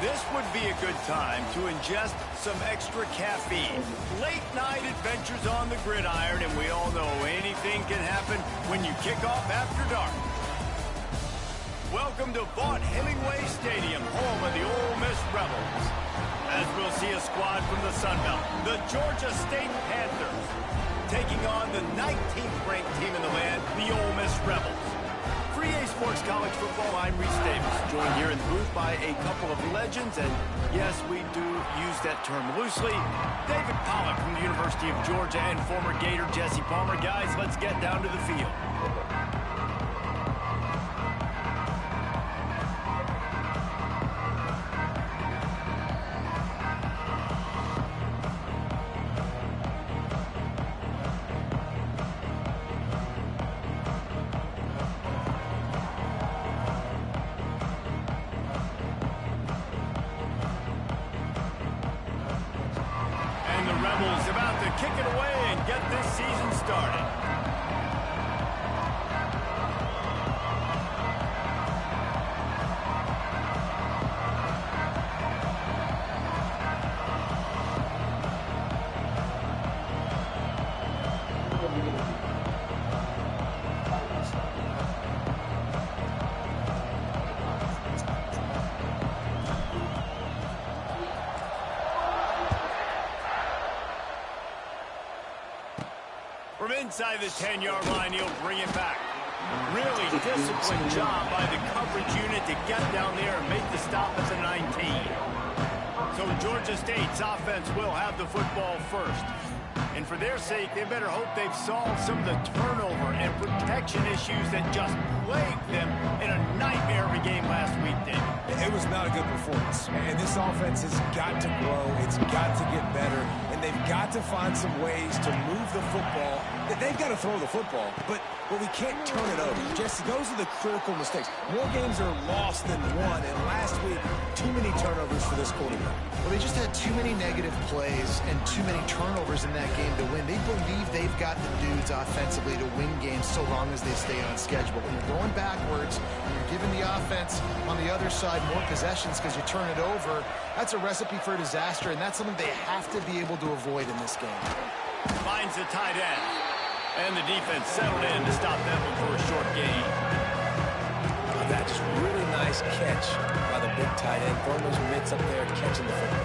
This would be a good time to ingest some extra caffeine. Late night adventures on the gridiron, and we all know anything can happen when you kick off after dark. Welcome to Vaught-Hemingway Stadium, home of the Ole Miss Rebels. As we'll see a squad from the Sun Belt, the Georgia State Panthers, taking on the 19th ranked team in the land, the Ole Miss Rebels. For EA Sports College Football, I'm Reese Davis, joined here in the booth by a couple of legends, and yes, we do use that term loosely. David Pollack from the University of Georgia and former Gator Jesse Palmer. Guys, let's get down to the field. Rebels about to kick it away and get this season started. From inside the 10-yard line, he'll bring it back. Really disciplined job by the coverage unit to get down there and make the stop at the 19. So Georgia State's offense will have the football first. And for their sake, they better hope they've solved some of the turnover and protection issues that just plagued them in a nightmare of a game last week, David. It was not a good performance. And this offense has got to grow. It's got to get better. And they've got to find some ways to move the football. They've got to throw the football, but we can't turn it over. Jesse, those are the critical mistakes. More games are lost than won, and last week, too many turnovers for this quarterback. Well, they just had too many negative plays and too many turnovers in that game to win. They believe they've got the dudes offensively to win games so long as they stay on schedule. When you're going backwards, and you're giving the offense on the other side more possessions because you turn it over, that's a recipe for disaster, and that's something they have to be able to avoid in this game. Finds the tight end. And the defense settled in to stop that one for a short gain. That's just really nice catch by the big tight end. Throwing those mitts up there, catching the football.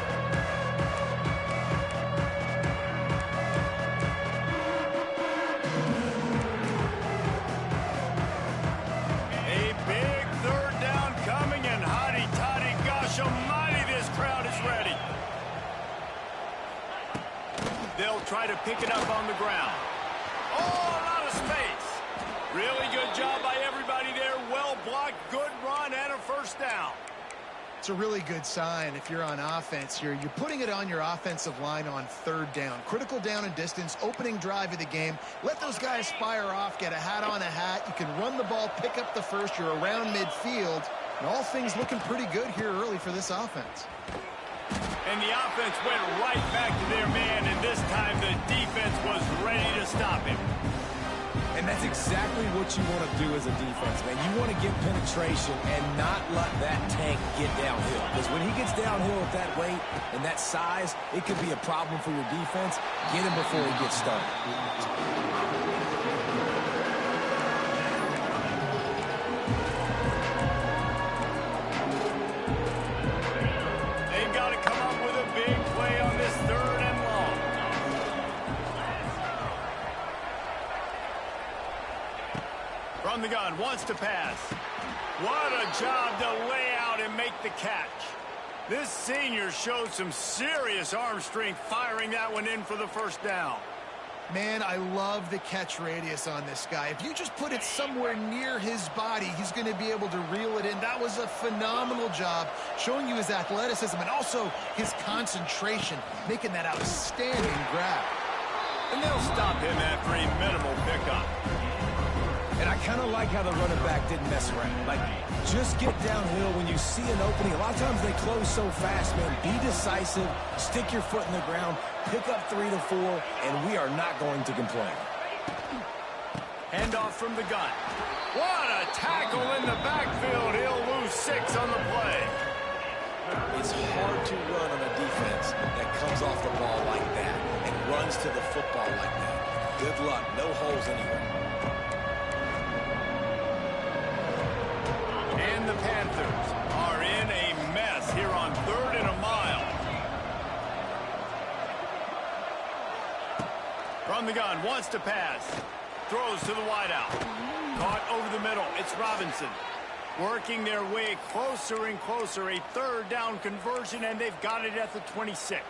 A big third down coming, and hotty-toddy, gosh almighty, this crowd is ready. They'll try to pick it up on the ground. Oh, a lot of space. Really good job by everybody there. Well blocked, good run, and a first down. It's a really good sign if you're on offense here. You're putting it on your offensive line on third down. Critical down and distance, opening drive of the game. Let those guys fire off, get a hat on a hat. You can run the ball, pick up the first. You're around midfield. And all things looking pretty good here early for this offense. And the offense went right back to their man, and this time the defense was ready to stop him. And that's exactly what you want to do as a defense, man. You want to get penetration and not let that tank get downhill. Because when he gets downhill with that weight and that size, it could be a problem for your defense. Get him before he gets started. From the gun, wants to pass. What a job to lay out and make the catch. This senior showed some serious arm strength firing that one in for the first down. Man, I love the catch radius on this guy. If you just put it somewhere near his body, he's going to be able to reel it in. That was a phenomenal job, showing you his athleticism and also his concentration, making that outstanding grab. And they'll stop him after a minimal pickup. And I kind of like how the running back didn't mess around. Like, just get downhill when you see an opening. A lot of times they close so fast, man. Be decisive, stick your foot in the ground, pick up 3 to 4, and we are not going to complain. Handoff from the gun. What a tackle in the backfield. He'll lose 6 on the play. It's hard to run on a defense that comes off the ball like that and runs to the football like that. Good luck. No holes anywhere. And the Panthers are in a mess here on 3rd and a mile. From the gun, wants to pass. Throws to the wideout. Caught over the middle. It's Robinson. Working their way closer and closer. A 3rd down conversion, and they've got it at the 26.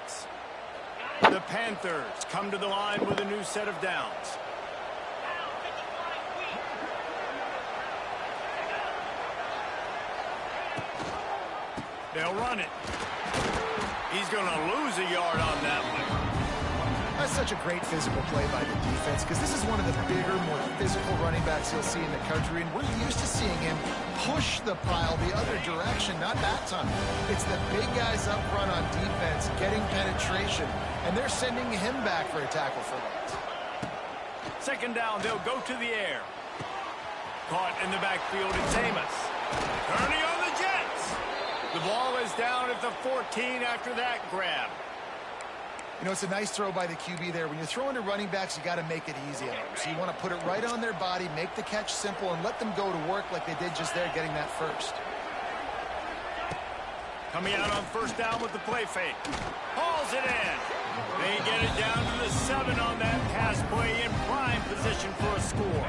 The Panthers come to the line with a new set of downs. They'll run it. He's going to lose a yard on that one. That's such a great physical play by the defense because this is one of the bigger, more physical running backs you'll see in the country, and we're used to seeing him push the pile the other direction, not that time. It's the big guys up front on defense getting penetration, and they're sending him back for a tackle for loss. 2nd down, they'll go to the air. Caught in the backfield, it's Amos. Turning on the Jets. The ball is down at the 14 after that grab. You know, it's a nice throw by the QB there. When you're throwing to running backs, you got to make it easy on them. So you want to put it right on their body, make the catch simple, and let them go to work like they did just there, getting that first. Coming out on 1st down with the play fake. Hauls it in. They get it down to the 7 on that pass play in prime position for a score.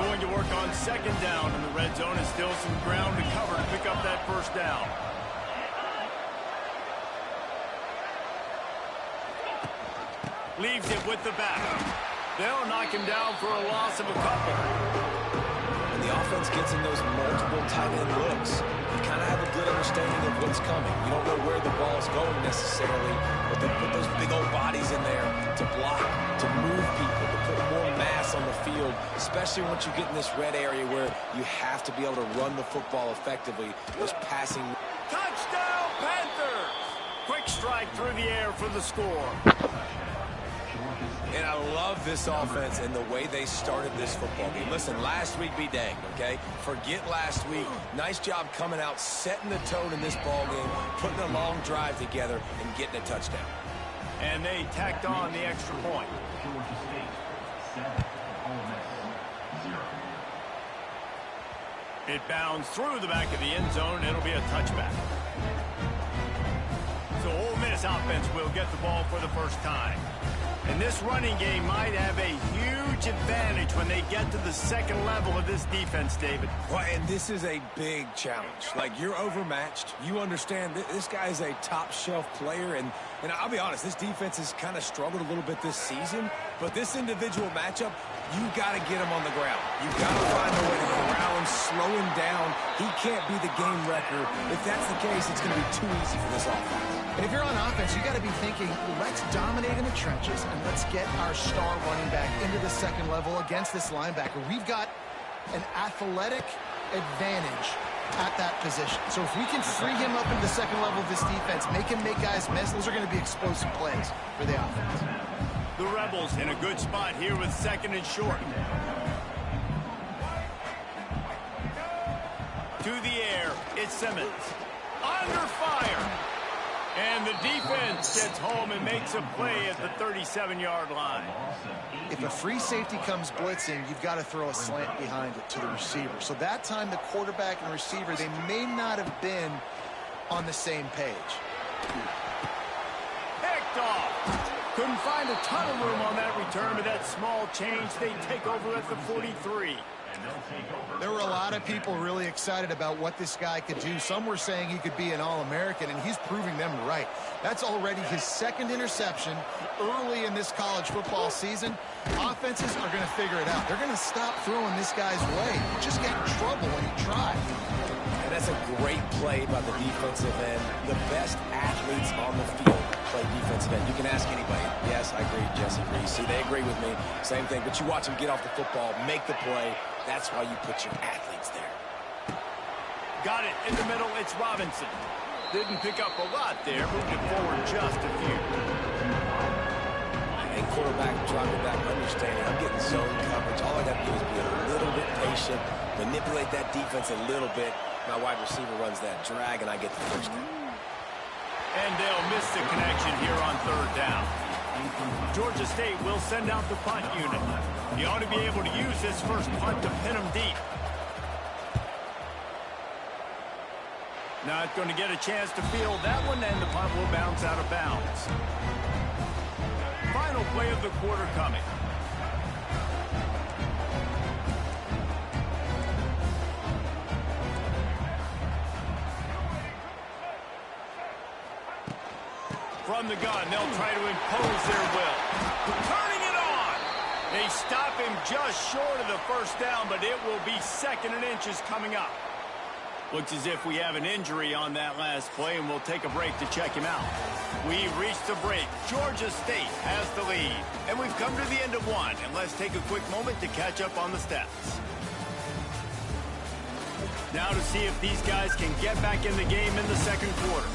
Going to work on 2nd down in the red zone, and still some ground to cover to pick up that 1st down. Leaves it with the back. They'll knock him down for a loss of a couple. When the offense gets in those multiple tight end looks, you kind of have a good understanding of what's coming. You don't know where the ball's going necessarily, but they put those big old bodies in there to block, to move people, to put more mass on the field, especially once you get in this red area where you have to be able to run the football effectively. Those passing. Touchdown, Panthers! Quick strike through the air for the score. And I love this offense and the way they started this football game. Listen, last week be danged, okay? Forget last week. Nice job coming out, setting the tone in this ball game, putting a long drive together, and getting a touchdown. And they tacked on the extra point. Georgia State 7, Ole Miss 0. It bounds through the back of the end zone, and it'll be a touchback. So Ole Miss offense will get the ball for the first time. And this running game might have a huge advantage when they get to the 2nd level of this defense, David. Well, and this is a big challenge. Like, you're overmatched. You understand this guy is a top-shelf player, and I'll be honest, this defense has kind of struggled a little bit this season, but this individual matchup, you got to get him on the ground. You got to find a way to corral him, slow him down. He can't be the game wrecker. If that's the case, it's going to be too easy for this offense. And if you're on offense, you got to be thinking, let's dominate in the trenches and let's get our star running back into the 2nd level against this linebacker. We've got an athletic advantage at that position. So if we can free him up into the 2nd level of this defense, make him make guys miss, those are going to be explosive plays for the offense. The Rebels in a good spot here with 2nd and short. To the air, it's Simmons. Under fire. And the defense gets home and makes a play at the 37-yard line. If a free safety comes blitzing, you've got to throw a slant behind it to the receiver. So that time, the quarterback and receiver, they may not have been on the same page. Picked off. Couldn't find a ton of room on that return, but that small change, they take over at the 43. There were a lot of people really excited about what this guy could do. Some were saying he could be an All-American, and he's proving them right. That's already his 2nd interception early in this college football season. Offenses are going to figure it out. They're going to stop throwing this guy's way. You just get in trouble when you try. And that's a great play by the defensive end. The best athletes on the field play defensive end. You can ask anybody. Yes, I agree, Jesse agrees. See, they agree with me. Same thing. But you watch them get off the football, make the play. That's why you put your athletes there. Got it in the middle. It's Robinson. Didn't pick up a lot there. Moved it forward just a few. And quarterback dropping back, understanding I'm getting zone coverage. All I got to do is be a little bit patient, manipulate that defense a little bit, My wide receiver runs that drag, and I get the first down. And they'll miss the connection here on third down. Georgia State will send out the punt unit. He ought to be able to use his first punt to pin him deep. Not going to get a chance to field that one, and the punt will bounce out of bounds. Final play of the quarter coming. From the gun, they'll try to impose their will. Turning it on. They stop him just short of the first down, but it will be 2nd and inches coming up. Looks as if we have an injury on that last play, and we'll take a break to check him out. We've reached the break. Georgia State has the lead. And we've come to the end of one. And let's take a quick moment to catch up on the stats. Now to see if these guys can get back in the game in the second quarter.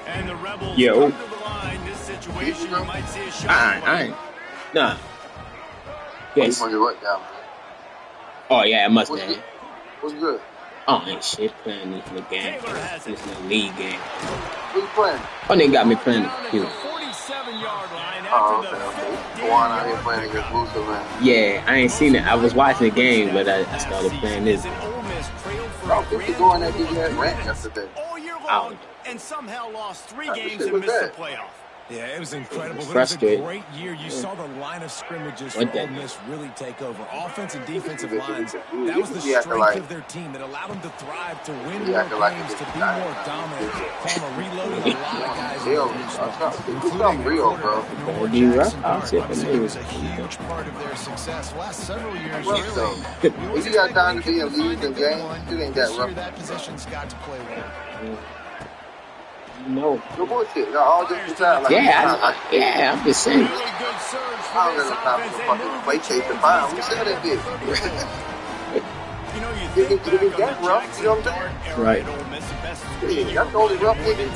And the Rebels come to the line. This situation, you might see a shot. I ain't. Nah. Yes. Down. Oh, yeah, it must be. What's good? Oh, ain't shit playing this little game. This little league game. Who you playing? Oh, they got me playing the computer. 47-yard line after the Go on out here playing against Booster, man. Yeah, I ain't seen it. I was watching the game, but I started playing this. Bro, if you go on that big ass rant yesterday. Out. And somehow lost 3 games and missed the playoff. Yeah, it was incredible. It was a great year. You saw the line of scrimmages for Ole Miss really take over. Offense and defensive lines. That was the strength of their team that allowed them to thrive, to win more games, to be more dominant. Palmer reloaded a lot of guys. It's real, bro. It was a huge part of their success. Last several years, really. If you got time to be in leagues and games, it ain't that rough. That position's got to play well. No. No bullshit. No, all just beside. Like, I'm just saying. Really good surge for I don't this have time offense. for fucking play chase the fire. We said that bitch. You know, you think that rough, you know what I'm saying? Right. That's the only rough nigga.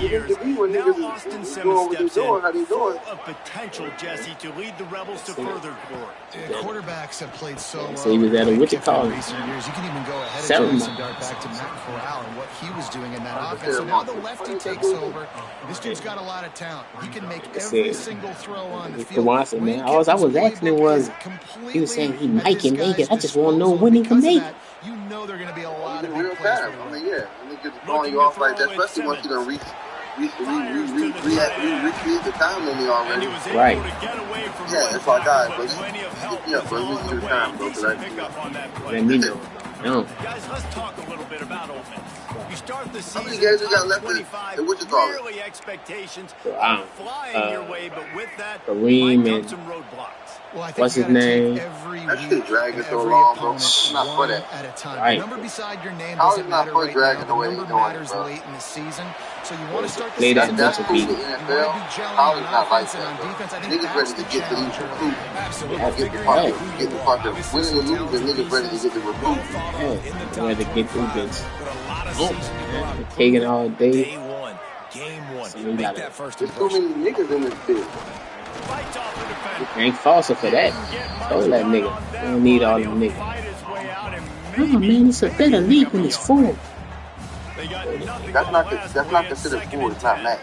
Now Austin Simmons steps in, how they doing? full of potential, Jesse, to lead the Rebels to further glory. Quarterbacks have played so well. So he was at a what you call it? Recent years. You can even go ahead of Jason Dart back to Matt Corral and what he was doing in that offense. So now the lefty takes over. This dude's got a lot of talent. He can make every single throw on the field. Man, all I was asking was, he was saying he might can make it. I just want to know when he can make it. You know there are going to be a lot of real time. I mean, yeah, and niggas throwing you off like that, especially once you done recreate the time in me already. Right. Yeah, that's my guy, but hit me up, bro. We can do time, bro. Let me know. No. Guys, let's talk a little bit about Ole Miss. You start the season. How many games we got left in what you call it? Clearly expectations are flying your way, but with that, Kareem might and come some roadblocks. Well, I think what's his name? That shit dragging so long, bro. I'm not for that. At a time. Right. The number beside your name How doesn't is not matter for right dragging now. the way The they number doing it, matters bro? late in the season. So you want to start the Play that season. That's bunch of cool in people. the NFL. How is not like that, bro? Niggas ready to get to these recruits. Get the fucking winning or losing, niggas ready to get the recruit. Yeah, they had to get through this. Man, taking all day. Game one. So we Make gotta, that first There's too impression. many niggas in this bitch. Fights off the defender. ain't Foster for that. Told that nigga. They don't need all them niggas. Fight his way out and Oh man, it's a better league when it's full. they got nothing That's on not last that's not play, considered second full. and It's not 10. Matt.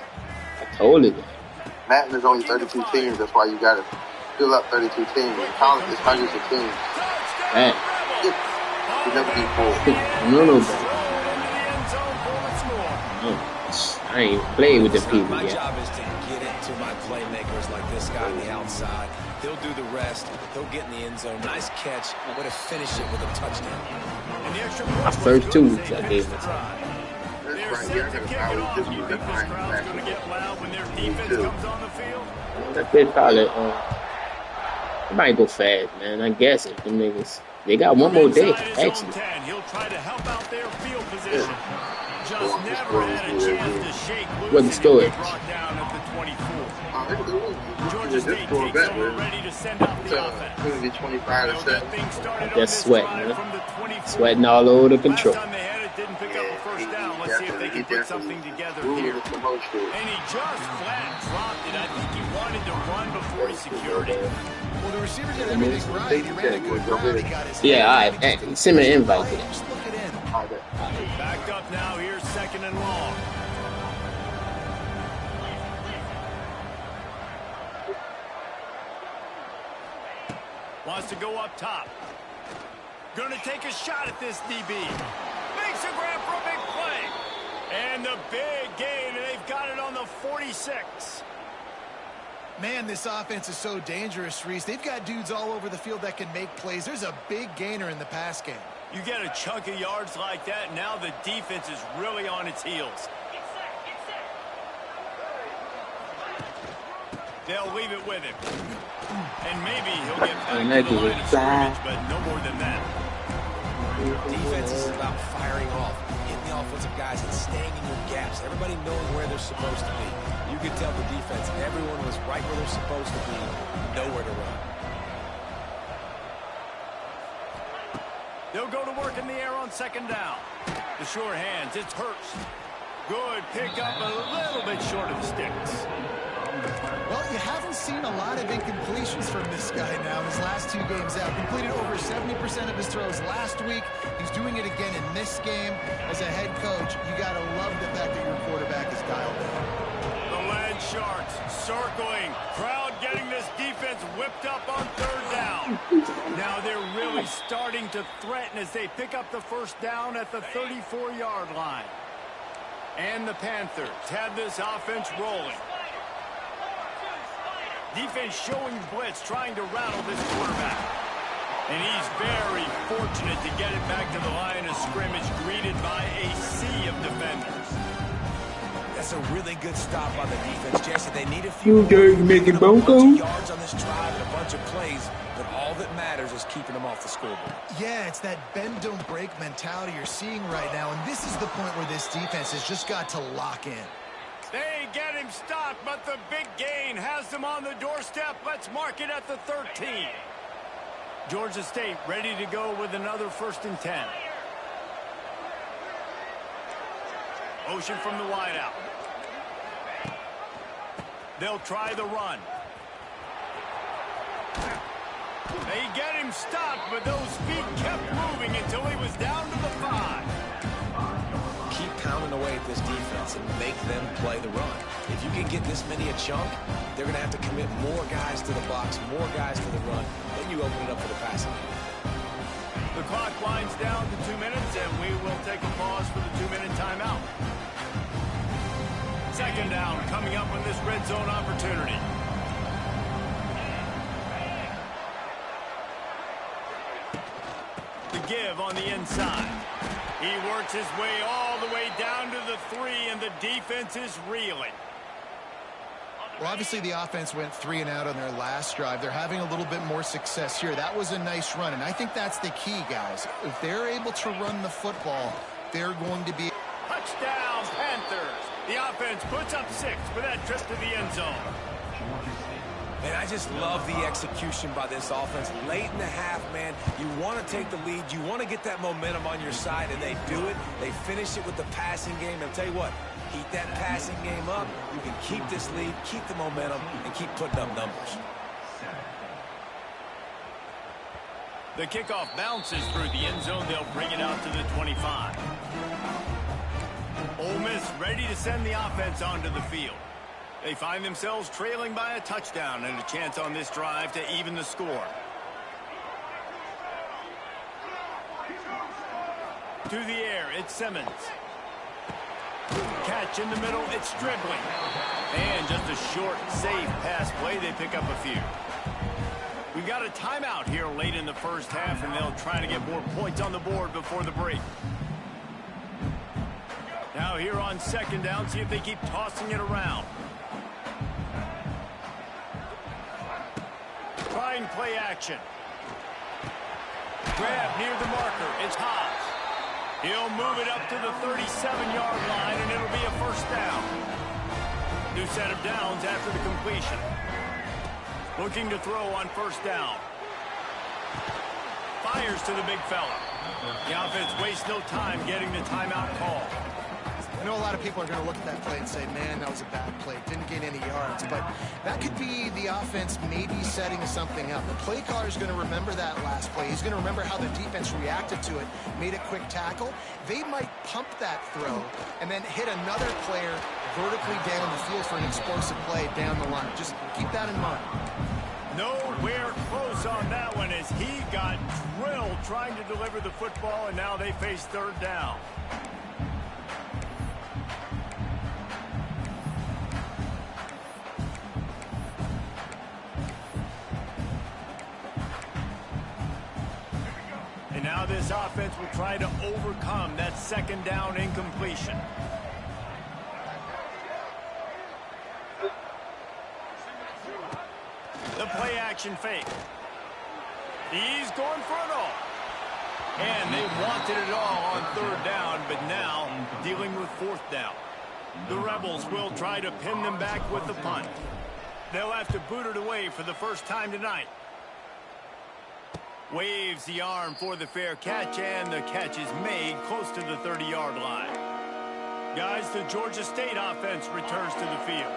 I told it. Madden is only 32 teams. That's why you gotta fill up 32 teams. In college, it's hundreds of teams. Man, You never be full. no, I ain't even played with the people My yet. job is to get it to my playmakers like this guy on the outside. They'll do the rest. They'll get in the end zone. Nice catch. Way to finish it with a touchdown. And the extra My point first was 2 good. weeks I gave it. That's They're right. set Yeah, to I kick it gotta off. just You use think that this right crowd's back. going to get loud when their defense too. comes on the field? They probably, it might go fast, man. I guess if them niggas, they got one more day, Inside his own actually. 10, he'll try to help out their field position. Just Well, never had a this chance to shake loose. What's the story? And brought down at the 24. Georgia This State score takes back, over, man. ready to send out the offense. It's gonna be 25 They'll to get 7. things started on Just this sweating, drive man. from the 24. Sweating all over the Last control. time they had it, didn't pick up a first down. Let's see if they can put something together here. And he just flat dropped it. I think he wanted to run before he secured it. Well, the receiver did everything right. He ran a good route. He got his Yeah, all right. Hey, send me an invite to that. Just look it in. Backed up now. Here's 2nd and long. Wants to go up top. Going to take a shot at this DB. Makes a grab for a big play. And the big gain, and they've got it on the 46. Man, this offense is so dangerous, Reese. They've got dudes all over the field that can make plays. There's a big gainer in the pass game. You get a chunk of yards like that, now the defense is really on its heels. They'll leave it with him. And maybe he'll get back to the line of scrimmage, but no more than that. Defense is about firing off, hitting the offensive guys and staying in your gaps. Everybody knowing where they're supposed to be. You could tell the defense, everyone was right where they're supposed to be, nowhere to run. They'll go to work in the air on 2nd down. The sure hands, it's Hurst. Good pick up, a little bit short of the sticks. Well, you haven't seen a lot of incompletions from this guy now his last 2 games out. Completed over 70% of his throws last week. He's doing it again in this game. As a head coach, you got to love the fact that your quarterback is dialed in. The Land Sharks circling. Crowd getting this defense whipped up on 3rd down. Now they're really starting to threaten as they pick up the 1st down at the 34-yard line. And the Panthers have this offense rolling. Defense showing blitz, trying to rattle this quarterback. And he's very fortunate to get it back to the line of scrimmage, greeted by a sea of defenders. That's a really good stop on the defense, Jesse. They need a few making a bunch of yards on this drive and a bunch of plays, but all that matters is keeping them off the scoreboard. Yeah, it's that bend, don't break mentality you're seeing right now, and this is the point where this defense has just got to lock in. They get him stopped, but the big gain has them on the doorstep. Let's mark it at the 13. Georgia State ready to go with another 1st and 10. Motion from the wideout. They'll try the run. They get him stopped, but those feet kept moving until he was down to the 5. Keep pounding away at this defense and make them play the run. If you can get this many a chunk, they're going to have to commit more guys to the box, more guys to the run. Then you open it up for the passing game. The clock winds down to 2 minutes, and we will take a pause for the 2-minute timeout. 2nd down coming up on this red zone opportunity. The give on the inside. He works his way all the way down to the 3, and the defense is reeling. Well, obviously the offense went 3 and out on their last drive. They're having a little bit more success here. That was a nice run, and I think that's the key, guys. If they're able to run the football, they're going to be... Touchdown, Panthers. The offense puts up 6 for that trip to the end zone. And I just love the execution by this offense. Late in the half, man, you want to take the lead. You want to get that momentum on your side, and they do it. They finish it with the passing game. And I'll tell you what, keep that passing game up. You can keep this lead, keep the momentum, and keep putting up numbers. The kickoff bounces through the end zone. They'll bring it out to the 25. Ole Miss ready to send the offense onto the field. They find themselves trailing by a touchdown and a chance on this drive to even the score. To the air, it's Simmons. Catch in the middle, it's dribbling. And just a short, safe pass play, they pick up a few. We've got a timeout here late in the 1st half, and they'll try to get more points on the board before the break. Now here on 2nd down, see if they keep tossing it around. Trying play action. Grab near the marker. It's Haas. He'll move it up to the 37-yard line, and it'll be a 1st down. New set of downs after the completion. Looking to throw on 1st down. Fires to the big fella. The offense wastes no time getting the timeout call. I know a lot of people are going to look at that play and say, man, that was a bad play. Didn't gain any yards. But that could be the offense maybe setting something up. The play caller is going to remember that last play. He's going to remember how the defense reacted to it, made a quick tackle. They might pump that throw and then hit another player vertically down the field for an explosive play down the line. Just keep that in mind. Nowhere close on that one as he got drilled trying to deliver the football, and now they face third down. And now this offense will try to overcome that second down incompletion. The play action fake. He's going for it all. And they wanted it all on third down, but now dealing with fourth down. The Rebels will try to pin them back with the punt. They'll have to boot it away for the first time tonight. Waves the arm for the fair catch, and the catch is made close to the 30-yard line. Guys, the Georgia State offense returns to the field.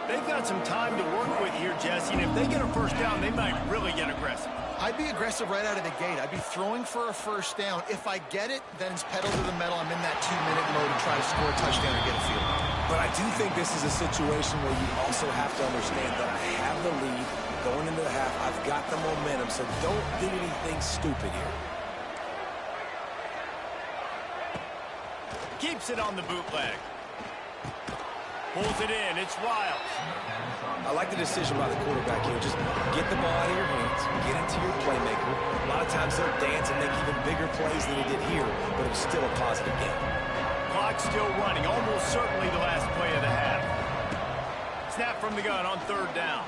They've got some time to work with here, Jesse, and if they get a first down, they might really get aggressive. I'd be aggressive right out of the gate. I'd be throwing for a first down. If I get it, then it's pedal to the metal. I'm in that 2-minute mode to try to score a touchdown and get a field goal. But I do think this is a situation where you also have to understand that I have the lead going into the half. I've got the momentum, so don't do anything stupid here. Keeps it on the bootleg. Pulls it in. It's Riles. I like the decision by the quarterback here. Just get the ball out of your hands, get it to your playmaker. A lot of times they'll dance and make even bigger plays than he did here, but it was still a positive game. Clock still running. Almost certainly the last play of the half. Snap from the gun on third down.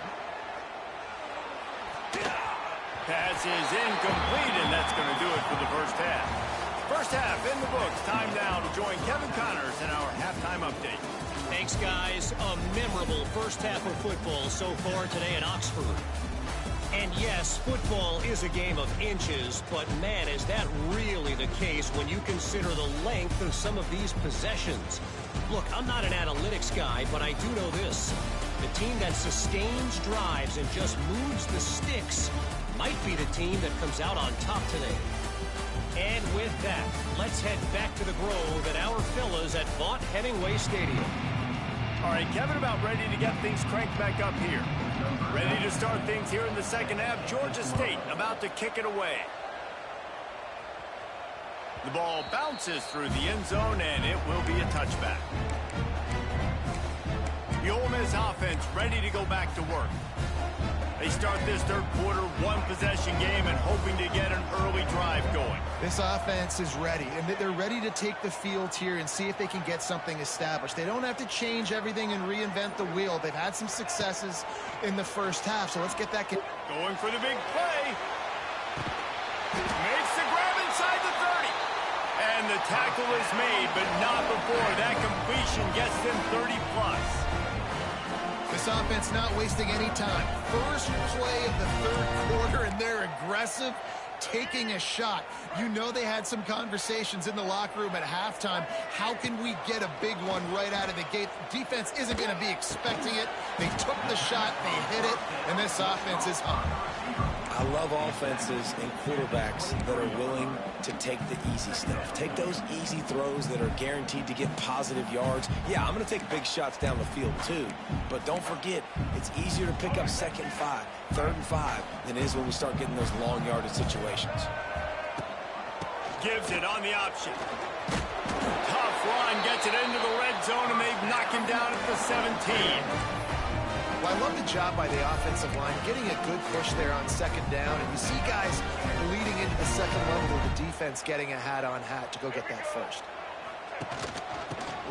Pass is incomplete, and that's going to do it for the first half. First half in the books. Time now to join Kevin Connors in our halftime update. Thanks, guys. A memorable first half of football so far today in Oxford. And yes, football is a game of inches, but man, is that really the case when you consider the length of some of these possessions. Look, I'm not an analytics guy, but I do know this. The team that sustains drives and just moves the sticks might be the team that comes out on top today. And with that, let's head back to the Grove at our fellas at Vaught Hemingway Stadium. All right, Kevin, about ready to get things cranked back up here. Ready to start things here in the second half. Georgia State about to kick it away. The ball bounces through the end zone, and it will be a touchback. The Ole Miss offense ready to go back to work. They start this third quarter, one-possession game, and hoping to get an early drive going. This offense is ready, and they're ready to take the field here and see if they can get something established. They don't have to change everything and reinvent the wheel. They've had some successes in the first half, so let's get that. Going for the big play. Makes the grab inside the 30. And the tackle is made, but not before that completion gets them 30-plus. This offense not wasting any time. First play of the third quarter, and they're aggressive, taking a shot. You know they had some conversations in the locker room at halftime. How can we get a big one right out of the gate? Defense isn't going to be expecting it. They took the shot, they hit it, and this offense is on. I love offenses and quarterbacks that are willing to take the easy stuff. Take those easy throws that are guaranteed to get positive yards. Yeah, I'm going to take big shots down the field too. But don't forget, it's easier to pick up second and 5, third and 5 than it is when we start getting those long yardage situations. Gives it on the option. Tough run, gets it into the red zone, and they knock him down at the 17. Well, I love the job by the offensive line, getting a good push there on second down. And you see guys leading into the second level of the defense getting a hat-on-hat to go get that first.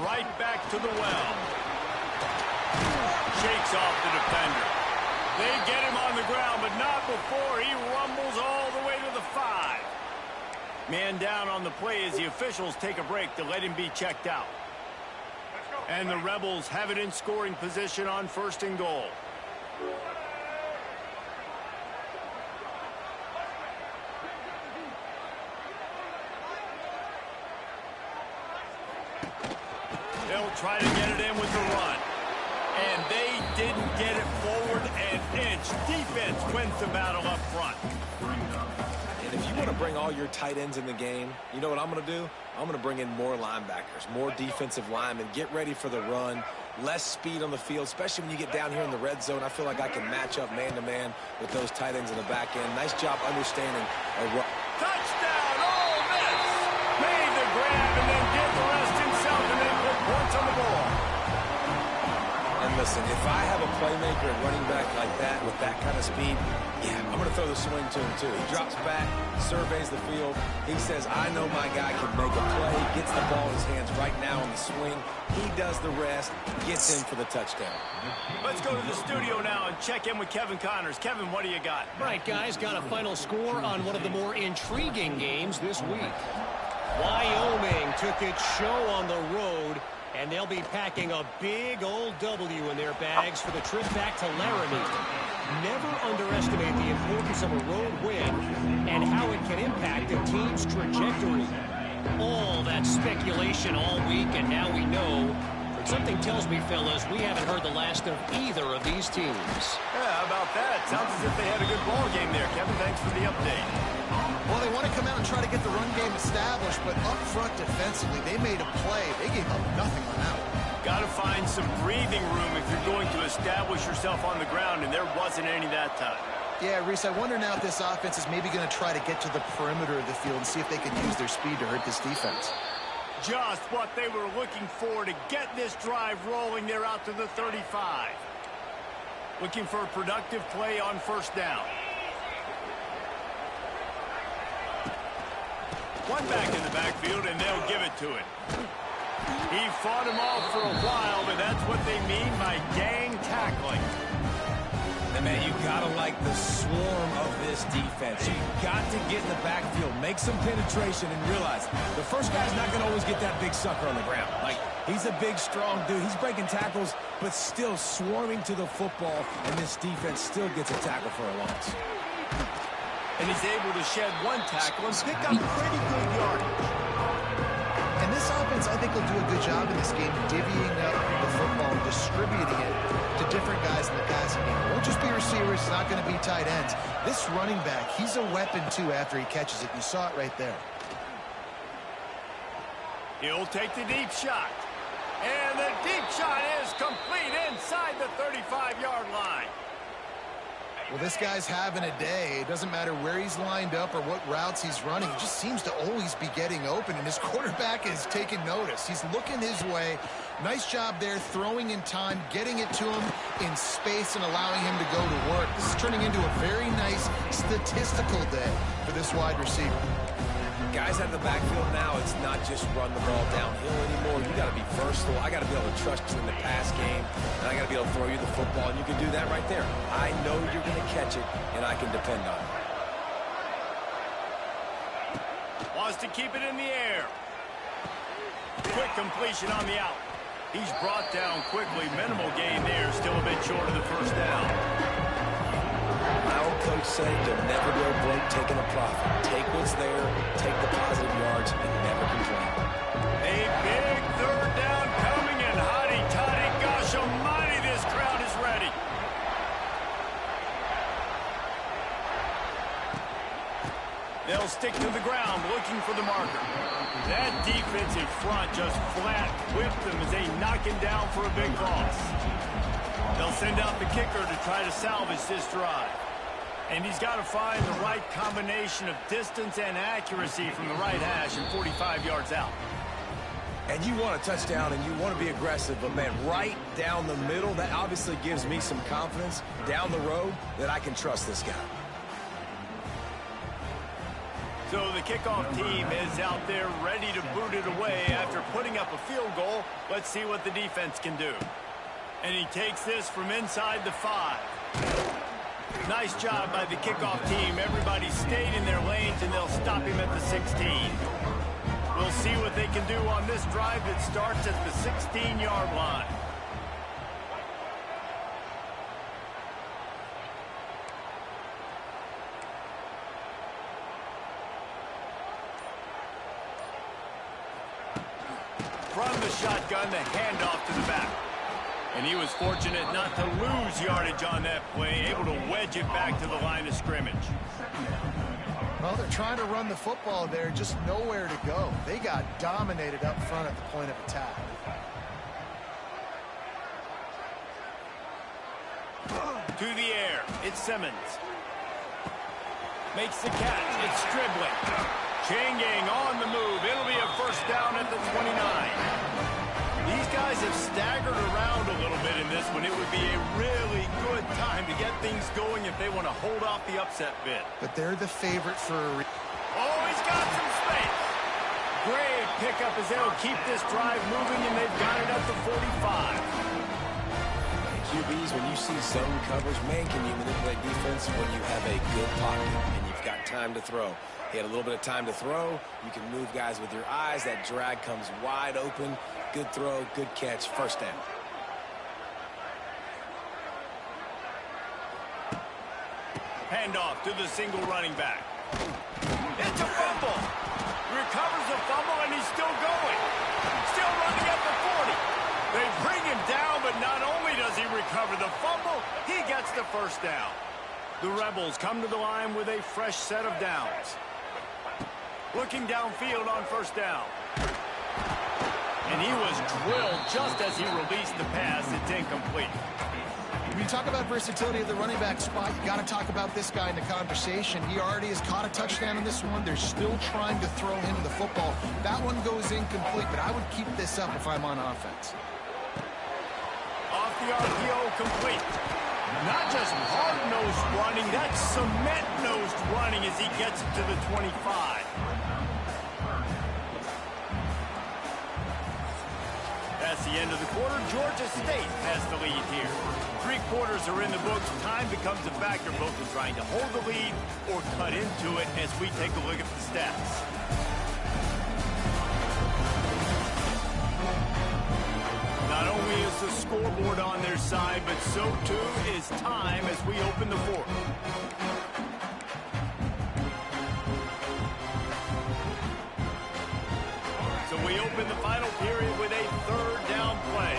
Right back to the well. Shakes off the defender. They get him on the ground, but not before he rumbles all the way to the 5. Man down on the play as the officials take a break to let him be checked out. And the Rebels have it in scoring position on first and goal. They'll try to get it in with the run. And they didn't get it forward an inch. Defense wins the battle up front. And if you want to bring all your tight ends in the game, you know what I'm going to do? I'm going to bring in more linebackers, more defensive linemen, get ready for the run, less speed on the field, especially when you get down here in the red zone. I feel like I can match up man-to-man with those tight ends in the back end. Nice job understanding a run. Touchdown, Ole Miss! Made the grab and then did the rest himself and then put points on the board. And listen, if I have a playmaker at running back like that with that kind of speed, yeah, I'm going to throw the swing to him too. He drops back, surveys the field. He says, I know my guy can make a play, gets the ball in his hands right now on the swing. He does the rest, gets in for the touchdown. Let's go to the studio now and check in with Kevin Connors. Kevin, what do you got? All right, guys, got a final score on one of the more intriguing games this week. Wyoming took its show on the road, and they'll be packing a big old W in their bags for the trip back to Laramie. Never underestimate the importance of a road win and how it can impact a team's trajectory. All that speculation all week, and now we know. But something tells me, fellas, we haven't heard the last of either of these teams. Yeah, how about that? Sounds as if they had a good ball game there. Kevin, thanks for the update. Well, they want to come out and try to get the run game established, but up front defensively, they made a play. They gave up nothing on that one. Got to find some breathing room if you're going to establish yourself on the ground, and there wasn't any that time. Yeah, Reese, I wonder now if this offense is maybe going to try to get to the perimeter of the field and see if they can use their speed to hurt this defense. Just what they were looking for to get this drive rolling. They're out to the 35. Looking for a productive play on first down. One back in the backfield, and they'll give it to him. He fought him off for a while, but that's what they mean by gang tackling. And man, you gotta like the swarm of this defense. You got to get in the backfield, make some penetration, and realize the first guy's not gonna always get that big sucker on the ground. Like, he's a big, strong dude. He's breaking tackles, but still swarming to the football, and this defense still gets a tackle for a loss. And he's able to shed one tackle and pick up pretty good yardage. And this offense, I think, will do a good job in this game divvying up the football and distributing it to different guys in the passing game. It won't just be receivers. It's not going to be tight ends. This running back, he's a weapon, too, after he catches it. You saw it right there. He'll take the deep shot. And the deep shot is complete inside the 35-yard line. Well, this guy's having a day. It doesn't matter where he's lined up or what routes he's running. He just seems to always be getting open, and his quarterback is taking notice. He's looking his way. Nice job there, throwing in time, getting it to him in space and allowing him to go to work. This is turning into a very nice statistical day for this wide receiver. Guys out of the backfield now, it's not just run the ball downhill anymore. You got to be versatile. I got to be able to trust you in the pass game, and I got to be able to throw you the football, and you can do that right there. I know you're going to catch it, and I can depend on it. Wants to keep it in the air. Quick completion on the out. He's brought down quickly. Minimal gain there. Still a bit short of the first down. My old coach said you'll never go broke taking a profit. Take what's there, take the positive yards, and never complain. A big third down coming, and hotty-toddy, gosh almighty, this crowd is ready. They'll stick to the ground, looking for the marker. That defensive front just flat whipped them as they knock him down for a big loss. They'll send out the kicker to try to salvage this drive. And he's got to find the right combination of distance and accuracy from the right hash and 45 yards out. And you want a touchdown and you want to be aggressive, but man, right down the middle, that obviously gives me some confidence down the road that I can trust this guy. So the kickoff team is out there ready to boot it away after putting up a field goal. Let's see what the defense can do. And he takes this from inside the 5. Nice job by the kickoff team. Everybody stayed in their lanes, and they'll stop him at the 16. We'll see what they can do on this drive that starts at the 16-yard line. from the shotgun, the handoff to the back. And he was fortunate not to lose yardage on that play, able to wedge it back to the line of scrimmage. Well, they're trying to run the football there, just nowhere to go. They got dominated up front at the point of attack. To the air, it's Simmons. Makes the catch, it's Stribling. Chain gang on the move, it'll be a first down at the 29. These guys have staggered around a little bit in this one. It would be a really good time to get things going if they want to hold off the upset bid. But they're the favorite for a Oh, he's got some space. Great pickup as they'll keep this drive moving, and they've got it up to 45. QBs, when you see zone coverage, man, can you manipulate defense when you have a good pocket and you've got time to throw? He had a little bit of time to throw. You can move guys with your eyes. That drag comes wide open. Good throw, good catch, first down. Handoff to the single running back. It's a fumble. Recovers the fumble, and he's still going. Still running at the 40. They bring him down, but not only does he recover the fumble, he gets the first down. The Rebels come to the line with a fresh set of downs. Looking downfield on first down. And he was drilled just as he released the pass. It's incomplete. When you talk about versatility of the running back spot, you got to talk about this guy in the conversation. He already has caught a touchdown in this one. They're still trying to throw him the football. That one goes incomplete, but I would keep this up if I'm on offense. Off the RPO, complete. Not just hard-nosed running, that's cement-nosed running as he gets it to the 25. That's the end of the quarter. Georgia State has the lead here. 3 quarters are in the books. Time becomes a factor, both in trying to hold the lead or cut into it as we take a look at the stats. Not only is the scoreboard on their side, but so too is time as we open the fourth. So we open the final period with a third down play.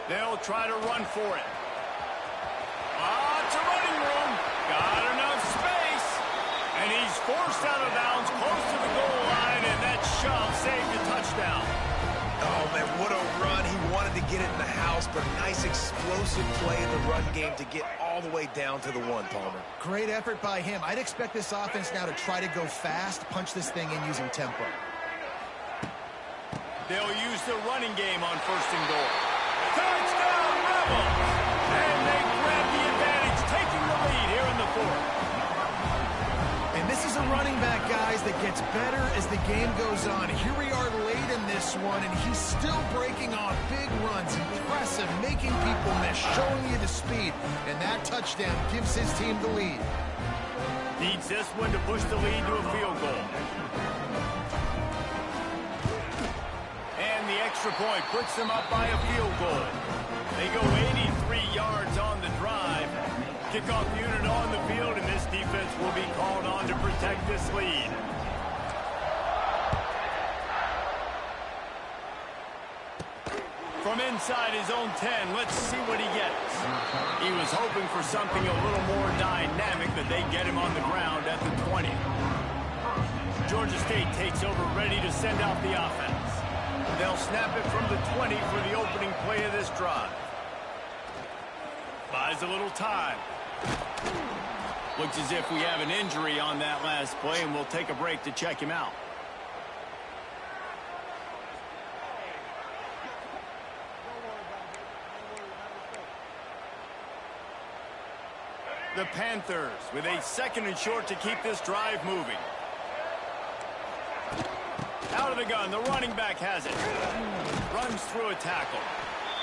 They'll try to run for it. It's a running room. Got enough space. And he's forced out of bounds close to the goal line, and that shove saved a touchdown. Oh, man, what a run. He wanted to get it in the house, but a nice explosive play in the run game to get all the way down to the 1, Palmer. Great effort by him. I'd expect this offense now to try to go fast, punch this thing in using tempo. They'll use the running game on first and goal. Touchdown, Rebels! And they grab the advantage, taking the lead here in the fourth. And this is a running back, guys, that gets better as the game goes on. Here we are late in this one, and he's still breaking off big runs. Impressive, making people miss, showing you the speed. And that touchdown gives his team the lead. Needs this one to push the lead to a field goal. And the extra point puts them up by a field goal. They go 83 yards on the drive. Kickoff unit on the field, and this defense will be called on to protect this lead. From inside his own 10, let's see what he gets. He was hoping for something a little more dynamic, but they get him on the ground at the 20. Georgia State takes over, ready to send out the offense. They'll snap it from the 20 for the opening play of this drive. Buys a little time. Looks as if we have an injury on that last play, and we'll take a break to check him out. The Panthers with a 2nd and short to keep this drive moving. Out of the gun, the running back has it. Runs through a tackle.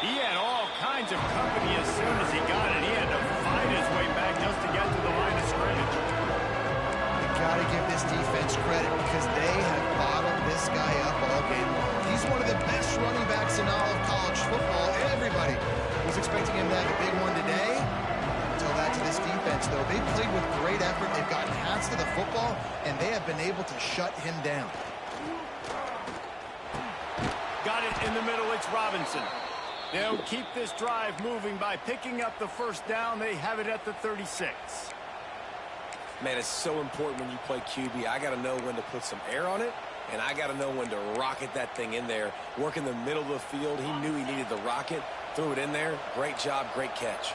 He had all kinds of company as soon as he got it. He had to fight his way back just to get to the line of scrimmage. You got to give this defense credit because they have bottled this guy up all game long. He's one of the best running backs in all of college football. Everybody was expecting him to have a big one today. Until that to this defense, though. They played with great effort. They've gotten hands to the football, and they have been able to shut him down. in the middle, it's Robinson. They'll keep this drive moving by picking up the first down. They have it at the 36. Man, it's so important when you play QB. I got to know when to put some air on it, and I got to know when to rocket that thing in there. Work in the middle of the field. He knew he needed the rocket. Threw it in there. Great job, great catch.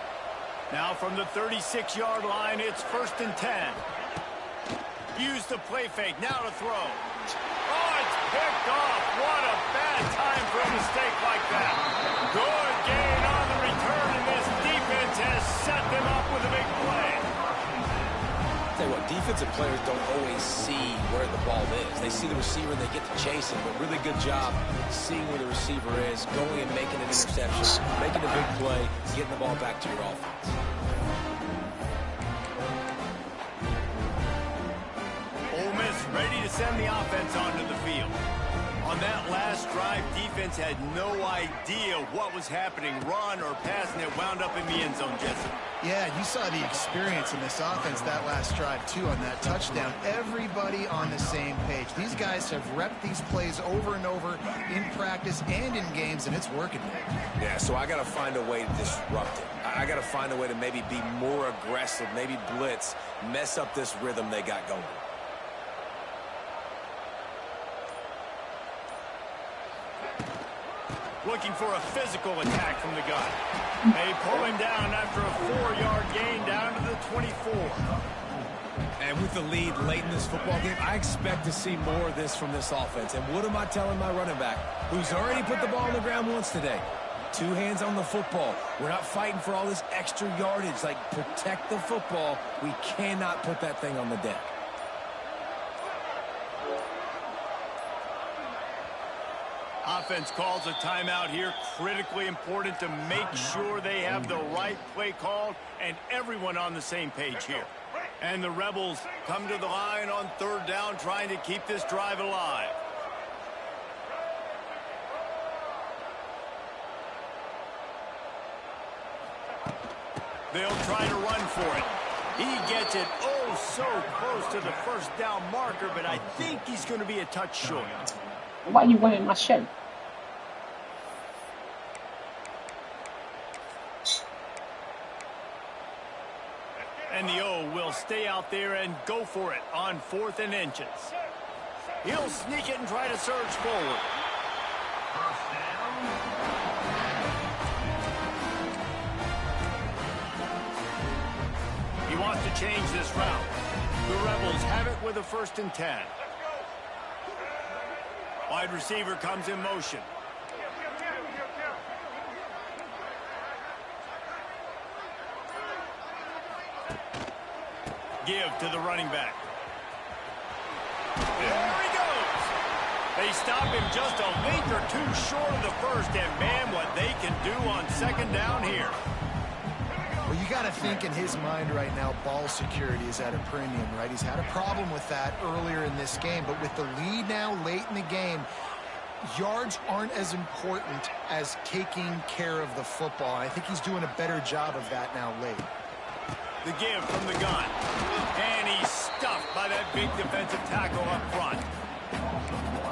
Now from the 36-yard line, it's 1st and 10. Use the play fake. Now to throw. Oh, it's picked off. What a bad time for a mistake like that. Good gain on the return, and this defense has set them up with a big play. Tell you what, defensive players don't always see where the ball is. They see the receiver and they get to chase him, but really good job seeing where the receiver is, going and making an interception, making a big play, getting the ball back to your offense. Ole Miss ready to send the offense onto the field. On that last drive, defense had no idea what was happening, run or pass, and it wound up in the end zone, Jesse. Yeah, you saw the experience in this offense that last drive, too, on that touchdown. Everybody on the same page. These guys have repped these plays over and over in practice and in games, and it's working. Yeah, so I got to find a way to disrupt it. I got to find a way to maybe be more aggressive, maybe blitz, mess up this rhythm they got going. Looking for a physical attack from the gun. They pull him down after a 4-yard gain down to the 24. And with the lead late in this football game, I expect to see more of this from this offense. And what am I telling my running back, who's already put the ball on the ground once today? 2 hands on the football. We're not fighting for all this extra yardage. Like, protect the football. We cannot put that thing on the deck. Offense calls a timeout here. Critically important to make sure they have the right play called and everyone on the same page here. And the Rebels come to the line on 3rd down, trying to keep this drive alive. They'll try to run for it. He gets it oh so close to the first down marker, but I think he's going to be a touch short. Why are you wearing my shirt? And the O will stay out there and go for it on 4th and inches. He'll sneak it and try to surge forward. He wants to change this route. The Rebels have it with a 1st and 10. Wide receiver comes in motion. Give to the running back. There he goes. They stop him just a link or 2 short of the first, and man, what they can do on 2nd down here. Well, you got to think in his mind right now, ball security is at a premium, right? He's had a problem with that earlier in this game, but with the lead now late in the game, yards aren't as important as taking care of the football. I think he's doing a better job of that now late. The give from the gun. And he's stuffed by that big defensive tackle up front.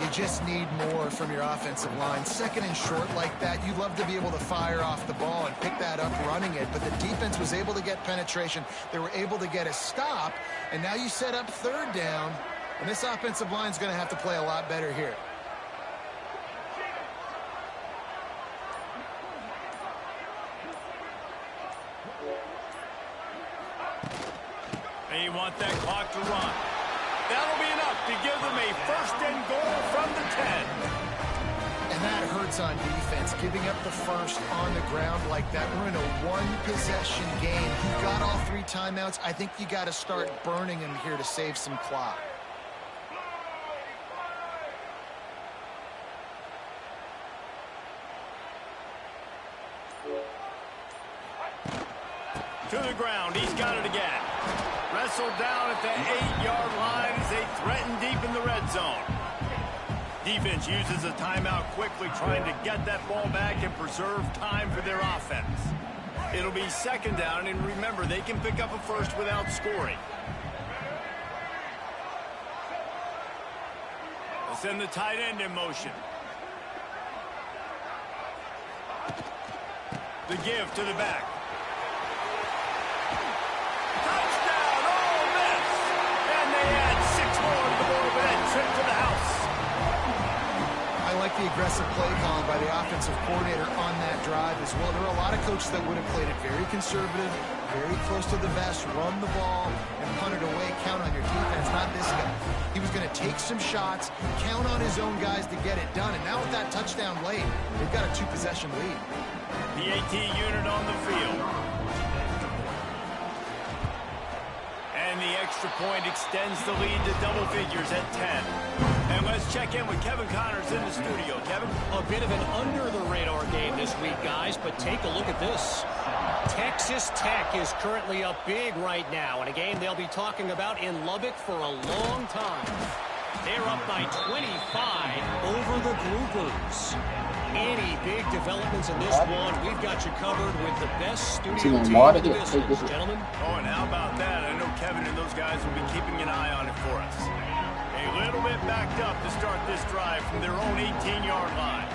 You just need more from your offensive line. 2nd and short like that, you'd love to be able to fire off the ball and pick that up running it, but the defense was able to get penetration. They were able to get a stop, and now you set up 3rd down, and this offensive line is going to have to play a lot better here. They want that clock to run. That'll be enough to give them a 1st and goal from the 10. And that hurts on defense, giving up the first on the ground like that. We're in a 1-possession game. You've got all 3 timeouts. I think you got to start burning them here to save some clock. To the ground. He's got it again. Wrestled down at the 8-yard line as they threaten deep in the red zone. Defense uses a timeout quickly, trying to get that ball back and preserve time for their offense. It'll be 2nd down, and remember, they can pick up a first without scoring. They'll send the tight end in motion. give to the back. Touchdown, Ole Miss! And they add 6 more to the board with that trip to the house. I like the aggressive play call by the offensive coordinator on that drive as well. There are a lot of coaches that would have played it very conservative, very close to the vest, run the ball, and punt it away, count on your defense, not this guy. He was going to take some shots, count on his own guys to get it done, and now with that touchdown late, they've got a 2-possession lead. The AT unit on the field. And the extra point extends the lead to double figures at 10. And let's check in with Kevin Connors in the studio. Kevin? A bit of an under-the-radar game this week, guys, but take a look at this. Texas Tech is currently up big right now in a game they'll be talking about in Lubbock for a long time. They're up by 25 over the Groupers. Any big developments in this one, we've got you covered with the best studio team in the business, gentlemen. Oh, and how about that? I know Kevin and those guys will be keeping an eye on it for us. A little bit backed up to start this drive from their own 18-yard line.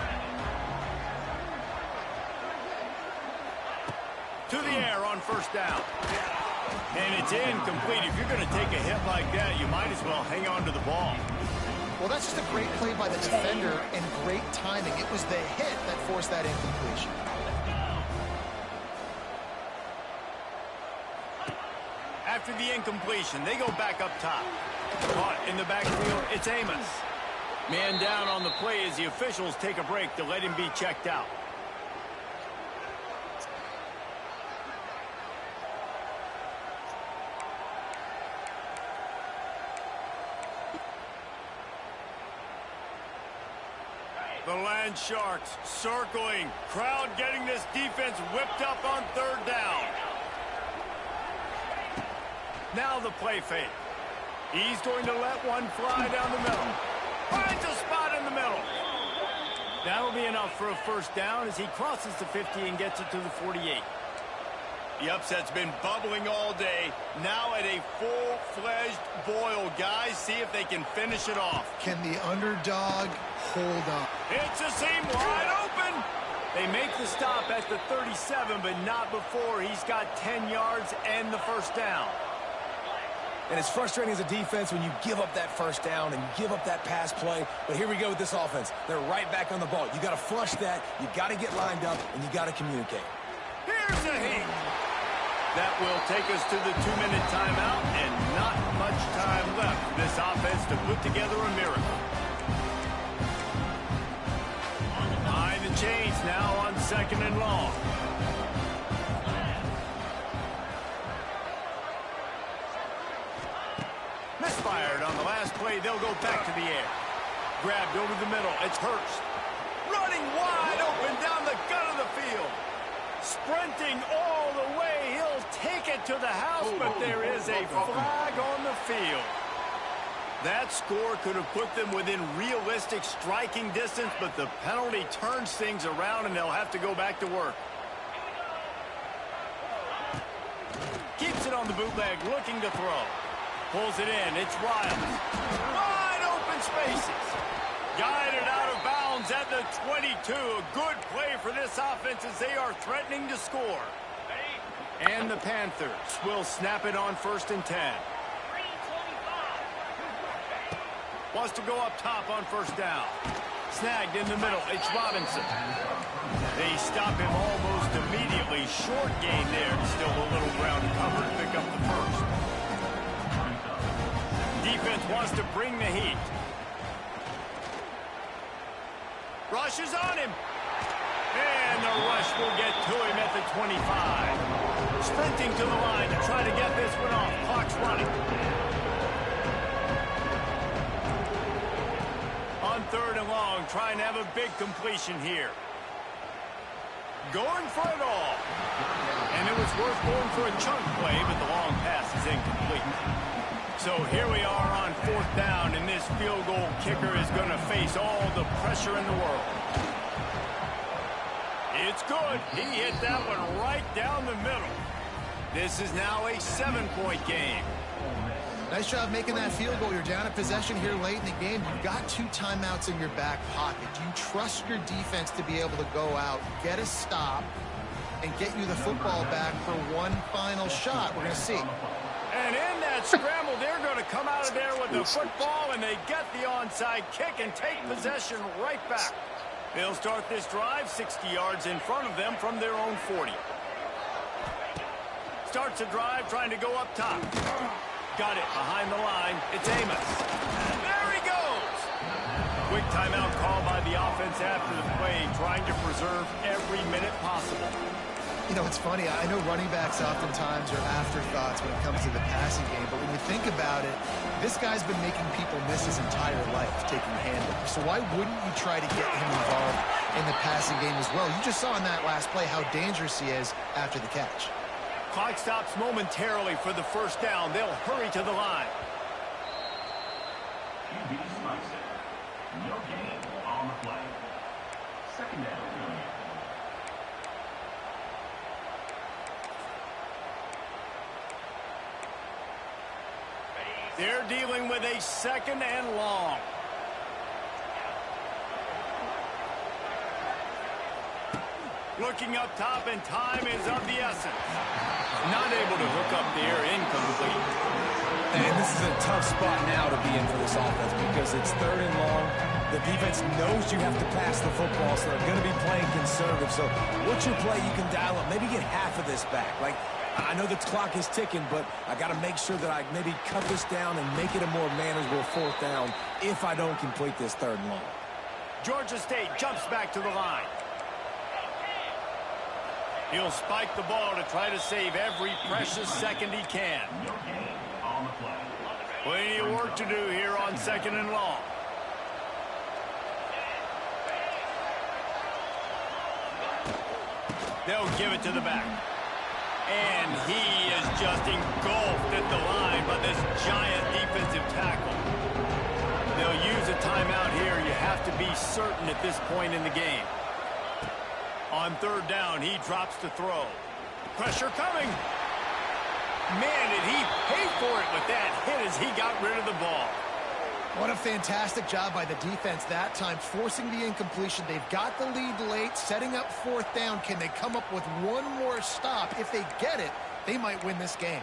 To the air on first down. And it's incomplete. If you're going to take a hit like that, you might as well hang on to the ball. Well, that's just a great play by the defender and great timing. It was the hit that forced that incompletion. After the incompletion, they go back up top. Caught in the backfield, it's Amos. Man down on the play as the officials take a break to let him be checked out. The Land Sharks circling. Crowd getting this defense whipped up on third down. Now the play fake. He's going to let one fly down the middle. Finds a spot in the middle. That'll be enough for a first down as he crosses the 50 and gets it to the 48. The upset's been bubbling all day. Now at a full-fledged boil. Guys, see if they can finish it off. Can the underdog hold up? It's a seam wide open. They make the stop at the 37, but not before he's got 10 yards and the first down. And it's frustrating as a defense when you give up that first down and you give up that pass play. But here we go with this offense. They're right back on the ball. You got to flush that. You got to get lined up, and you got to communicate. Here's a hit. That will take us to the 2-minute timeout, and not much time left for this offense to put together a miracle. Behind the chains now on 2nd and long. Misfired on the last play. They'll go back to the air. Grabbed over the middle. It's Hurst. Running wide open down the gut of the field. Sprinting all the way. He'll take it to the house, but there is a flag on the field. That score could have put them within realistic striking distance, but the penalty turns things around, and they'll have to go back to work. Keeps it on the bootleg, looking to throw. Pulls it in. It's Riles. Wide open spaces. Guided out of bounds at the 22. A good play for this offense as they are threatening to score. And the Panthers will snap it on 1st and 10. Wants to go up top on first down. Snagged in the middle. It's Robinson. They stop him almost immediately. Short gain there. Still a little ground cover to pick up the first. Defense wants to bring the heat. Rush is on him. And the rush will get to him at the 25. Sprinting to the line to try to get this one off. Clock's running. On 3rd and long, trying to have a big completion here. Going for it all. And it was worth going for a chunk play, but the long pass is incomplete. So here we are on 4th down, and this field goal kicker is going to face all the pressure in the world. It's good. He hit that one right down the middle. This is now a 7-point game. Nice job making that field goal. You're down a possession here late in the game. You've got 2 timeouts in your back pocket. Do you trust your defense to be able to go out, get a stop, and get you the football back for one final shot. We're going to see. And in that scramble, they're going to come out of there with the football, and they get the onside kick and take possession right back. They'll start this drive 60 yards in front of them from their own 40. Starts a drive trying to go up top. Got it behind the line. It's Amos. And there he goes. Quick timeout call by the offense after the play, trying to preserve every minute possible. You know, it's funny. I know running backs oftentimes are afterthoughts when it comes to the passing game, but when you think about it, this guy's been making people miss his entire life taking handoffs. So why wouldn't you try to get him involved in the passing game as well? You just saw in that last play how dangerous he is after the catch. Clock stops momentarily for the first down. They'll hurry to the line. QB slicing. No gain on the play. Second down. They're dealing with a second and long. Looking up top, and time is of the essence. Not able to hook up there, incomplete. And this is a tough spot now to be in for this offense because it's third and long. The defense knows you have to pass the football, so they're going to be playing conservative. So what's your play you can dial up? Maybe get half of this back. Like, I know the clock is ticking, but I got to make sure that I maybe cut this down and make it a more manageable fourth down if I don't complete this third and long. Georgia State jumps back to the line. He'll spike the ball to try to save every precious second he can. No gain on the play. Plenty of work to do here on second and long. They'll give it to the back. And he is just engulfed at the line by this giant defensive tackle. They'll use a timeout here. You have to be certain at this point in the game. On third down, he drops to throw. Pressure coming. Man, did he pay for it with that hit as he got rid of the ball. What a fantastic job by the defense that time, forcing the incompletion. They've got the lead late, setting up fourth down. Can they come up with one more stop? If they get it, they might win this game.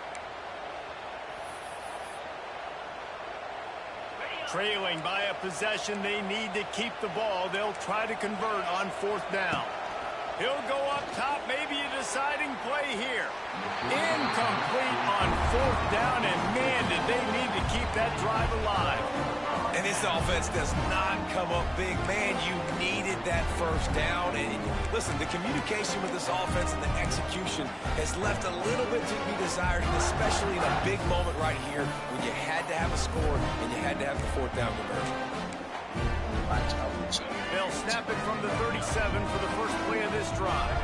Trailing by a possession, they need to keep the ball. They'll try to convert on fourth down. He'll go up top, maybe a deciding play here. Incomplete on fourth down, and man, did they need to keep that drive alive. And this offense does not come up big. Man, you needed that first down. And listen, the communication with this offense and the execution has left a little bit to be desired, and especially in a big moment right here when you had to have a score and you had to have the fourth down conversion. They'll snap it from the 37 for the first play of this drive.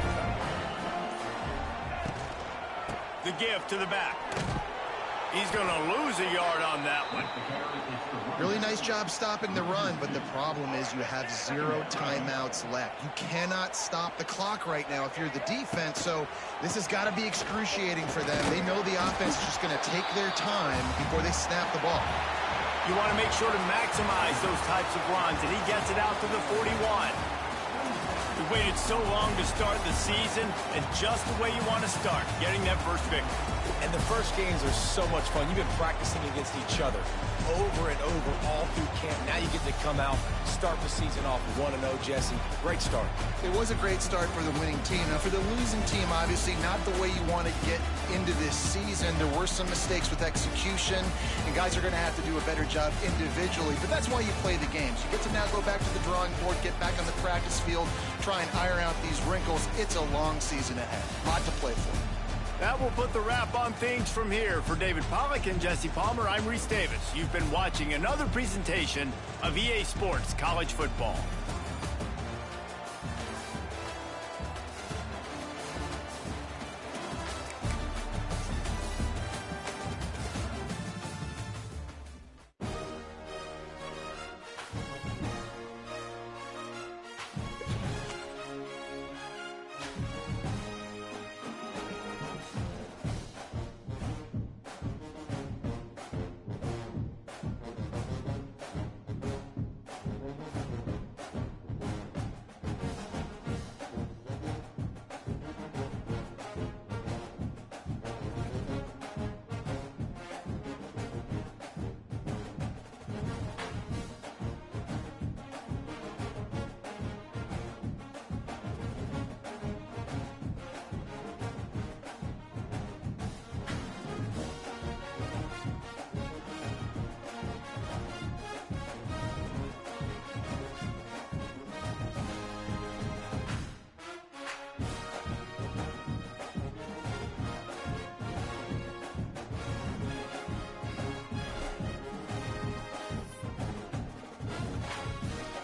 The give to the back. He's going to lose a yard on that one. Really nice job stopping the run, but the problem is you have 0 timeouts left. You cannot stop the clock right now if you're the defense, so this has got to be excruciating for them. They know the offense is just going to take their time before they snap the ball. You want to make sure to maximize those types of runs, and he gets it out to the 41. We waited so long to start the season, and just the way you want to start, getting that first victory. And the first games are so much fun. You've been practicing against each other over and over all through camp. Now you get to come out, start the season off 1-0, Jesse. Great start. It was a great start for the winning team. Now, for the losing team, obviously not the way you want to get into this season. There were some mistakes with execution, and guys are going to have to do a better job individually. But that's why you play the games. You get to now go back to the drawing board, get back on the practice field, try and iron out these wrinkles. It's a long season ahead. A lot to play for. That will put the wrap on things from here. For David Pollack and Jesse Palmer, I'm Reese Davis. You've been watching another presentation of EA Sports College Football.